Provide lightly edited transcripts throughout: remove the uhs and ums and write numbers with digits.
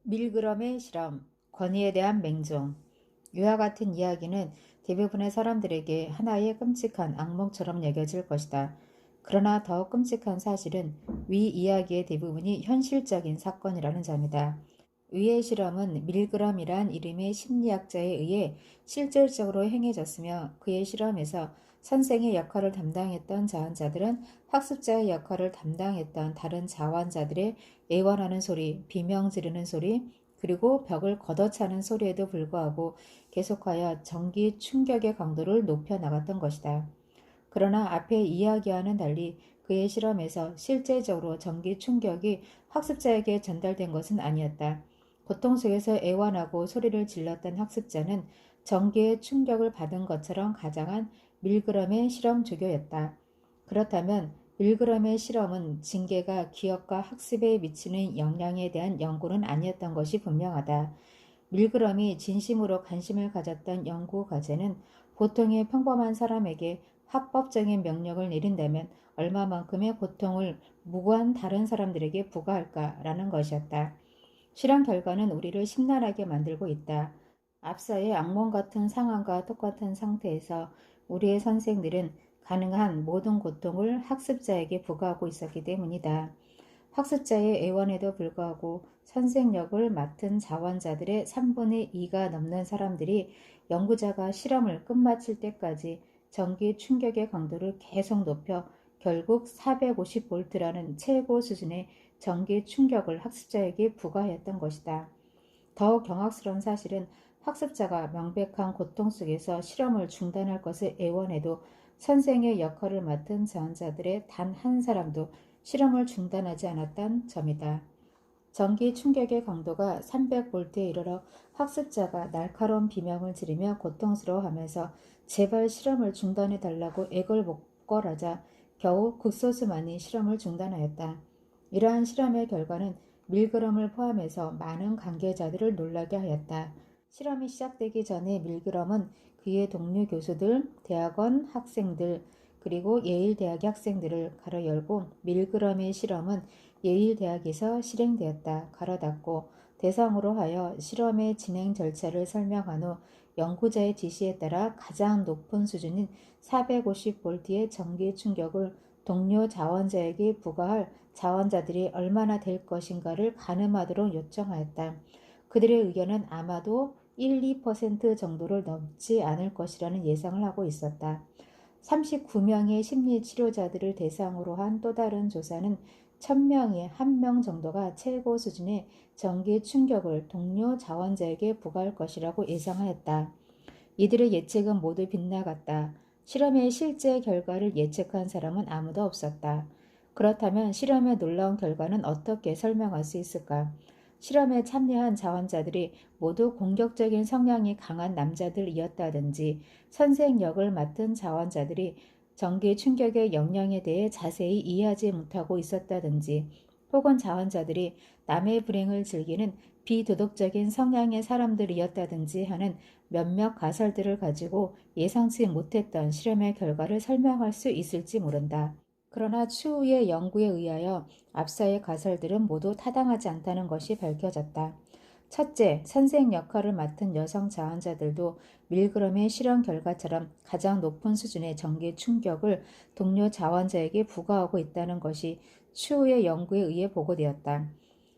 밀그럼의 실험, 권위에 대한 맹종. 이와 같은 이야기는 대부분의 사람들에게 하나의 끔찍한 악몽처럼 여겨질 것이다. 그러나 더 끔찍한 사실은 위 이야기의 대부분이 현실적인 사건이라는 점이다. 위의 실험은 밀그럼이란 이름의 심리학자에 의해 실질적으로 행해졌으며, 그의 실험에서 선생의 역할을 담당했던 자원자들은 학습자의 역할을 담당했던 다른 자원자들의 애원하는 소리, 비명 지르는 소리, 그리고 벽을 걷어차는 소리에도 불구하고 계속하여 전기 충격의 강도를 높여 나갔던 것이다. 그러나 앞의 이야기와는 달리 그의 실험에서 실제적으로 전기 충격이 학습자에게 전달된 것은 아니었다. 고통 속에서 애원하고 소리를 질렀던 학습자는 전기의 충격을 받은 것처럼 가장한 밀그럼의 실험 조교였다. 그렇다면 밀그럼의 실험은 징계가 기억과 학습에 미치는 영향에 대한 연구는 아니었던 것이 분명하다. 밀그럼이 진심으로 관심을 가졌던 연구 과제는 보통의 평범한 사람에게 합법적인 명령을 내린다면 얼마만큼의 고통을 무고한 다른 사람들에게 부과할까라는 것이었다. 실험 결과는 우리를 심란하게 만들고 있다. 앞서의 악몽 같은 상황과 똑같은 상태에서 우리의 선생들은 가능한 모든 고통을 학습자에게 부과하고 있었기 때문이다. 학습자의 애원에도 불구하고 선생 역을 맡은 자원자들의 3분의 2가 넘는 사람들이 연구자가 실험을 끝마칠 때까지 전기 충격의 강도를 계속 높여 결국 450볼트라는 최고 수준의 전기 충격을 학습자에게 부과했던 것이다. 더욱 경악스러운 사실은 학습자가 명백한 고통 속에서 실험을 중단할 것을 애원해도 선생의 역할을 맡은 자원자들의 단 한 사람도 실험을 중단하지 않았던 점이다. 전기 충격의 강도가 300볼트에 이르러 학습자가 날카로운 비명을 지르며 고통스러워하면서 제발 실험을 중단해달라고 애걸복걸하자 겨우 극소수만이 실험을 중단하였다. 이러한 실험의 결과는 밀그럼을 포함해서 많은 관계자들을 놀라게 하였다. 실험이 시작되기 전에 밀그럼은 그의 동료 교수들, 대학원 학생들, 그리고 예일 대학의 학생들을 가로 열고, 밀그럼의 실험은 예일 대학에서 실행되었다 가로 닫고 대상으로 하여 실험의 진행 절차를 설명한 후 연구자의 지시에 따라 가장 높은 수준인 450볼트의 전기 충격을 동료 자원자에게 부과할 자원자들이 얼마나 될 것인가를 가늠하도록 요청하였다. 그들의 의견은 아마도 1, 2% 정도를 넘지 않을 것이라는 예상을 하고 있었다. 39명의 심리치료자들을 대상으로 한 또 다른 조사는 1000명의 1명 정도가 최고 수준의 전기 충격을 동료 자원자에게 부과할 것이라고 예상하였다. 이들의 예측은 모두 빗나갔다. 실험의 실제 결과를 예측한 사람은 아무도 없었다. 그렇다면 실험의 놀라운 결과는 어떻게 설명할 수 있을까? 실험에 참여한 자원자들이 모두 공격적인 성향이 강한 남자들이었다든지, 선생 역을 맡은 자원자들이 전기 충격의 영향에 대해 자세히 이해하지 못하고 있었다든지, 혹은 자원자들이 남의 불행을 즐기는 비도덕적인 성향의 사람들이었다든지 하는 몇몇 가설들을 가지고 예상치 못했던 실험의 결과를 설명할 수 있을지 모른다. 그러나 추후의 연구에 의하여 앞서의 가설들은 모두 타당하지 않다는 것이 밝혀졌다. 첫째, 선생 역할을 맡은 여성 자원자들도 밀그럼의 실험 결과처럼 가장 높은 수준의 전기 충격을 동료 자원자에게 부과하고 있다는 것이 추후의 연구에 의해 보고되었다.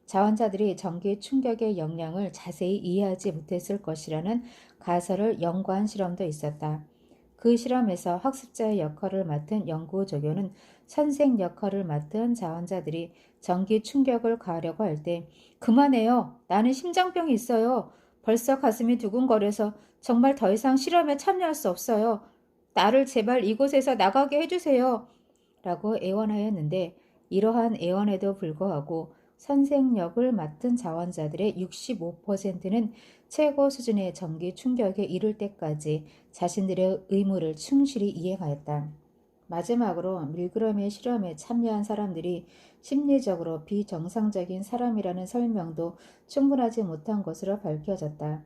자원자들이 전기 충격의 영향을 자세히 이해하지 못했을 것이라는 가설을 연구한 실험도 있었다. 그 실험에서 학습자의 역할을 맡은 연구 조교는 선생 역할을 맡은 자원자들이 전기 충격을 가하려고 할 때 그만해요. 나는 심장병이 있어요. 벌써 가슴이 두근거려서 정말 더 이상 실험에 참여할 수 없어요. 나를 제발 이곳에서 나가게 해주세요. 라고 애원하였는데, 이러한 애원에도 불구하고 선생 역을 맡은 자원자들의 65%는 최고 수준의 전기 충격에 이를 때까지 자신들의 의무를 충실히 이행하였다. 마지막으로 밀그럼의 실험에 참여한 사람들이 심리적으로 비정상적인 사람이라는 설명도 충분하지 못한 것으로 밝혀졌다.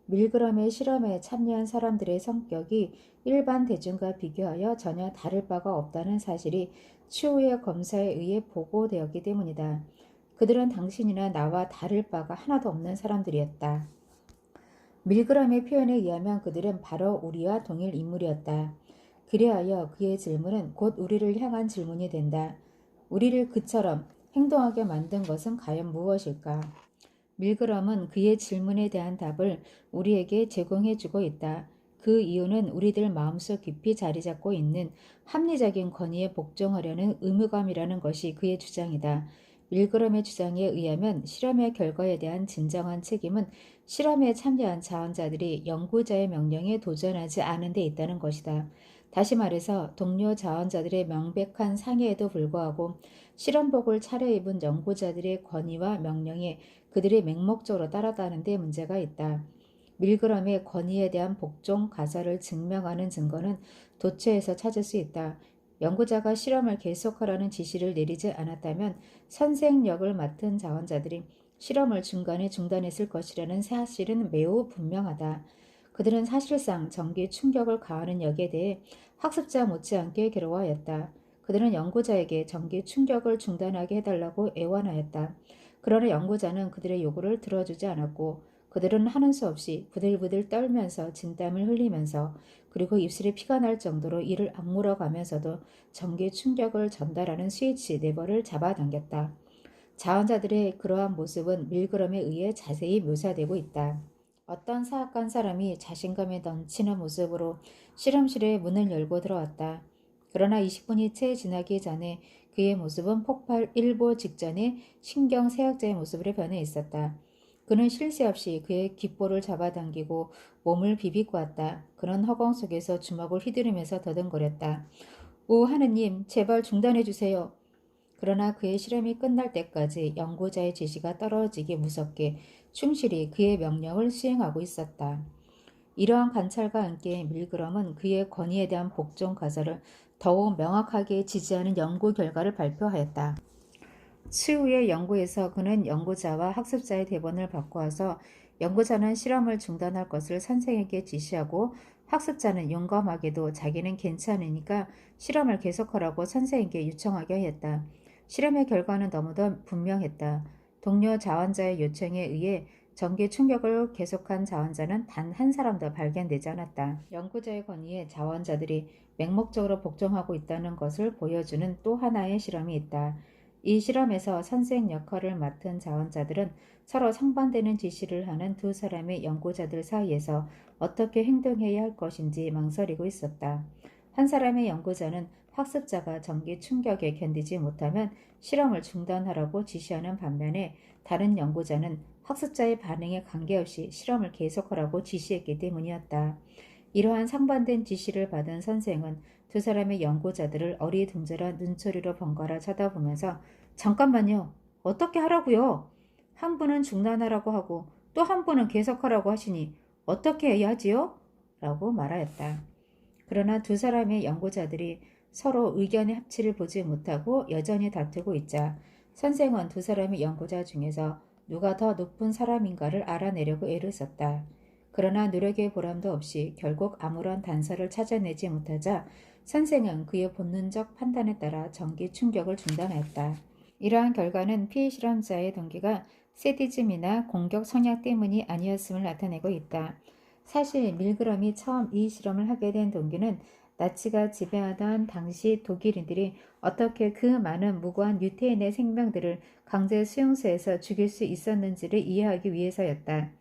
밀그럼의 실험에 참여한 사람들의 성격이 일반 대중과 비교하여 전혀 다를 바가 없다는 사실이 추후의 검사에 의해 보고되었기 때문이다. 그들은 당신이나 나와 다를 바가 하나도 없는 사람들이었다. 밀그럼의 표현에 의하면 그들은 바로 우리와 동일 인물이었다. 그리하여 그의 질문은 곧 우리를 향한 질문이 된다. 우리를 그처럼 행동하게 만든 것은 과연 무엇일까? 밀그럼은 그의 질문에 대한 답을 우리에게 제공해주고 있다. 그 이유는 우리들 마음속 깊이 자리 잡고 있는 합리적인 권위에 복종하려는 의무감이라는 것이 그의 주장이다. 밀그럼의 주장에 의하면 실험의 결과에 대한 진정한 책임은 실험에 참여한 자원자들이 연구자의 명령에 도전하지 않은 데 있다는 것이다. 다시 말해서 동료 자원자들의 명백한 상해에도 불구하고 실험복을 차려입은 연구자들의 권위와 명령에 그들이 맹목적으로 따라가는 데 문제가 있다. 밀그럼의 권위에 대한 복종 가설을 증명하는 증거는 도처에서 찾을 수 있다. 연구자가 실험을 계속하라는 지시를 내리지 않았다면 선생역을 맡은 자원자들이 실험을 중간에 중단했을 것이라는 사실은 매우 분명하다. 그들은 사실상 전기 충격을 가하는 역에 대해 학습자 못지않게 괴로워하였다. 그들은 연구자에게 전기 충격을 중단하게 해달라고 애원하였다. 그러나 연구자는 그들의 요구를 들어주지 않았고 그들은 하는 수 없이 부들부들 떨면서 진땀을 흘리면서 그리고 입술에 피가 날 정도로 이를 악물어 가면서도 전기 충격을 전달하는 스위치 레버를 잡아당겼다. 자원자들의 그러한 모습은 밀그럼에 의해 자세히 묘사되고 있다. 어떤 사악한 사람이 자신감에 넘치는 모습으로 실험실의 문을 열고 들어왔다. 그러나 20분이 채 지나기 전에 그의 모습은 폭발 일보 직전에 신경쇠약자의 모습으로 변해 있었다. 그는 쉴 새 없이 그의 귓볼을 잡아당기고 몸을 비비고 왔다. 그는 허공 속에서 주먹을 휘두르면서 더듬거렸다. 오 하느님, 제발 중단해 주세요. 그러나 그의 실험이 끝날 때까지 연구자의 지시가 떨어지기 무섭게 충실히 그의 명령을 수행하고 있었다. 이러한 관찰과 함께 밀그럼은 그의 권위에 대한 복종 가설을 더욱 명확하게 지지하는 연구 결과를 발표하였다. 추후의 연구에서 그는 연구자와 학습자의 대본을 바꾸어서 연구자는 실험을 중단할 것을 선생에게 지시하고 학습자는 용감하게도 자기는 괜찮으니까 실험을 계속하라고 선생에게 요청하게 하였다. 실험의 결과는 너무도 분명했다. 동료 자원자의 요청에 의해 전기 충격을 계속한 자원자는 단 한 사람도 발견되지 않았다. 연구자의 권위에 자원자들이 맹목적으로 복종하고 있다는 것을 보여주는 또 하나의 실험이 있다. 이 실험에서 선생 역할을 맡은 자원자들은 서로 상반되는 지시를 하는 두 사람의 연구자들 사이에서 어떻게 행동해야 할 것인지 망설이고 있었다. 한 사람의 연구자는 학습자가 전기 충격에 견디지 못하면 실험을 중단하라고 지시하는 반면에 다른 연구자는 학습자의 반응에 관계없이 실험을 계속하라고 지시했기 때문이었다. 이러한 상반된 지시를 받은 선생은 두 사람의 연구자들을 어리둥절한 눈초리로 번갈아 쳐다보면서 잠깐만요. 어떻게 하라고요? 한 분은 중단하라고 하고 또 한 분은 계속하라고 하시니 어떻게 해야 하지요? 라고 말하였다. 그러나 두 사람의 연구자들이 서로 의견의 합치를 보지 못하고 여전히 다투고 있자 선생은 두 사람의 연구자 중에서 누가 더 높은 사람인가를 알아내려고 애를 썼다. 그러나 노력의 보람도 없이 결국 아무런 단서를 찾아내지 못하자 선생은 그의 본능적 판단에 따라 전기 충격을 중단하였다. 이러한 결과는 피해 실험자의 동기가 세디즘이나 공격 성향 때문이 아니었음을 나타내고 있다. 사실 밀그럼이 처음 이 실험을 하게 된 동기는 나치가 지배하던 당시 독일인들이 어떻게 그 많은 무고한 유태인의 생명들을 강제 수용소에서 죽일 수 있었는지를 이해하기 위해서였다.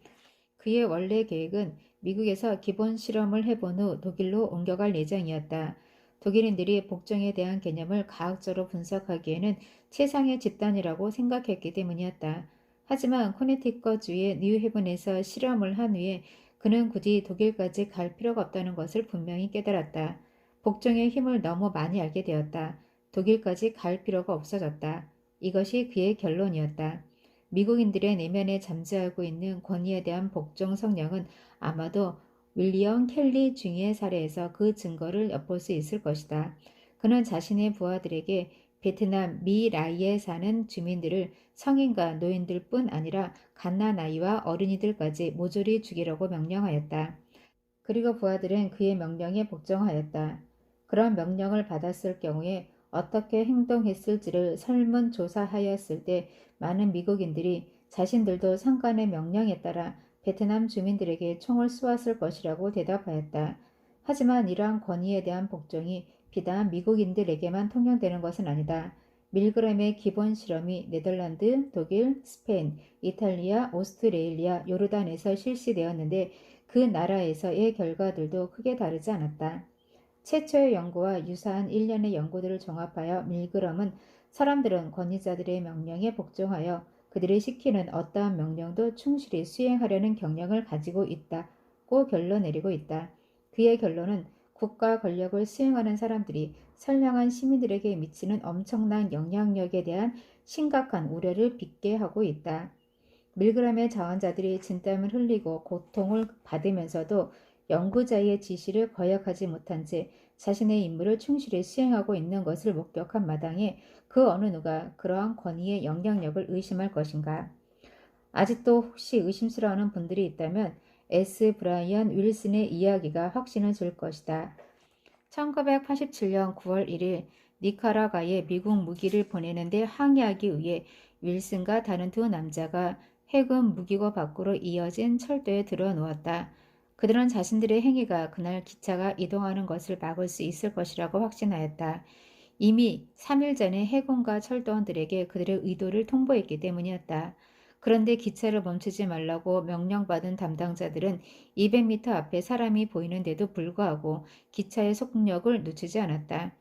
그의 원래 계획은 미국에서 기본 실험을 해본 후 독일로 옮겨갈 예정이었다. 독일인들이 복종에 대한 개념을 과학적으로 분석하기에는 최상의 집단이라고 생각했기 때문이었다. 하지만 코네티컷주의 뉴헤븐에서 실험을 한 후에 그는 굳이 독일까지 갈 필요가 없다는 것을 분명히 깨달았다. 복종의 힘을 너무 많이 알게 되었다. 독일까지 갈 필요가 없어졌다. 이것이 그의 결론이었다. 미국인들의 내면에 잠재하고 있는 권위에 대한 복종 성향은 아마도 윌리엄 켈리 중의 사례에서 그 증거를 엿볼 수 있을 것이다. 그는 자신의 부하들에게 베트남 미라이에 사는 주민들을 성인과 노인들뿐 아니라 갓난아이와 어린이들까지 모조리 죽이라고 명령하였다. 그리고 부하들은 그의 명령에 복종하였다. 그런 명령을 받았을 경우에 어떻게 행동했을지를 설문조사하였을 때 많은 미국인들이 자신들도 상관의 명령에 따라 베트남 주민들에게 총을 쏘았을 것이라고 대답하였다. 하지만 이러한 권위에 대한 복종이 비단 미국인들에게만 통용되는 것은 아니다. 밀그램의 기본 실험이 네덜란드, 독일, 스페인, 이탈리아, 오스트레일리아, 요르단에서 실시되었는데 그 나라에서의 결과들도 크게 다르지 않았다. 최초의 연구와 유사한 일련의 연구들을 종합하여 밀그럼은 사람들은 권위자들의 명령에 복종하여 그들이 시키는 어떠한 명령도 충실히 수행하려는 경향을 가지고 있다고 결론 내리고 있다. 그의 결론은 국가 권력을 수행하는 사람들이 선량한 시민들에게 미치는 엄청난 영향력에 대한 심각한 우려를 빚게 하고 있다. 밀그램의 자원자들이 진땀을 흘리고 고통을 받으면서도 연구자의 지시를 거역하지 못한 채 자신의 임무를 충실히 수행하고 있는 것을 목격한 마당에 그 어느 누가 그러한 권위의 영향력을 의심할 것인가? 아직도 혹시 의심스러워하는 분들이 있다면 S. 브라이언 윌슨의 이야기가 확신을 줄 것이다. 1987년 9월 1일 니카라과에 미국 무기를 보내는데 항의하기 위해 윌슨과 다른 두 남자가 해군 무기고 밖으로 이어진 철도에 들어누웠다. 그들은 자신들의 행위가 그날 기차가 이동하는 것을 막을 수 있을 것이라고 확신하였다. 이미 3일 전에 해군과 철도원들에게 그들의 의도를 통보했기 때문이었다. 그런데 기차를 멈추지 말라고 명령받은 담당자들은 200m 앞에 사람이 보이는데도 불구하고 기차의 속력을 늦추지 않았다.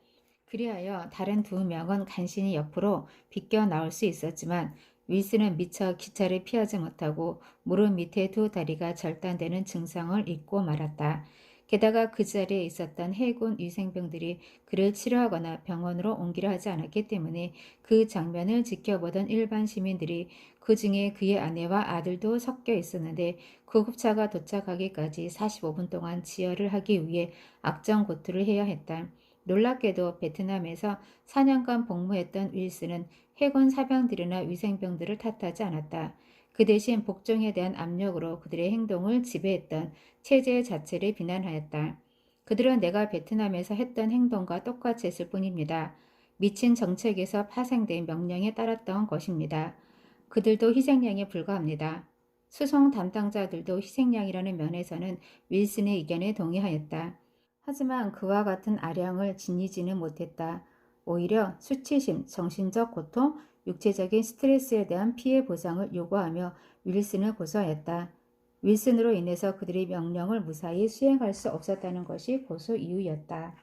그리하여 다른 두 명은 간신히 옆으로 비껴 나올 수 있었지만 윌슨은 미처 기차를 피하지 못하고 무릎 밑에 두 다리가 절단되는 증상을 입고 말았다. 게다가 그 자리에 있었던 해군 위생병들이 그를 치료하거나 병원으로 옮기려 하지 않았기 때문에 그 장면을 지켜보던 일반 시민들이 그 중에 그의 아내와 아들도 섞여 있었는데 구급차가 도착하기까지 45분 동안 지혈을 하기 위해 악정고투를 해야 했다. 놀랍게도 베트남에서 4년간 복무했던 윌슨은 해군 사병들이나 위생병들을 탓하지 않았다. 그 대신 복종에 대한 압력으로 그들의 행동을 지배했던 체제 자체를 비난하였다. 그들은 내가 베트남에서 했던 행동과 똑같이 했을 뿐입니다. 미친 정책에서 파생된 명령에 따랐던 것입니다. 그들도 희생양에 불과합니다. 수송 담당자들도 희생양이라는 면에서는 윌슨의 의견에 동의하였다. 하지만 그와 같은 아량을 지니지는 못했다. 오히려 수치심, 정신적 고통, 육체적인 스트레스에 대한 피해 보상을 요구하며 윌슨을 고소하였다. 윌슨으로 인해서 그들이 명령을 무사히 수행할 수 없었다는 것이 고소 이유였다.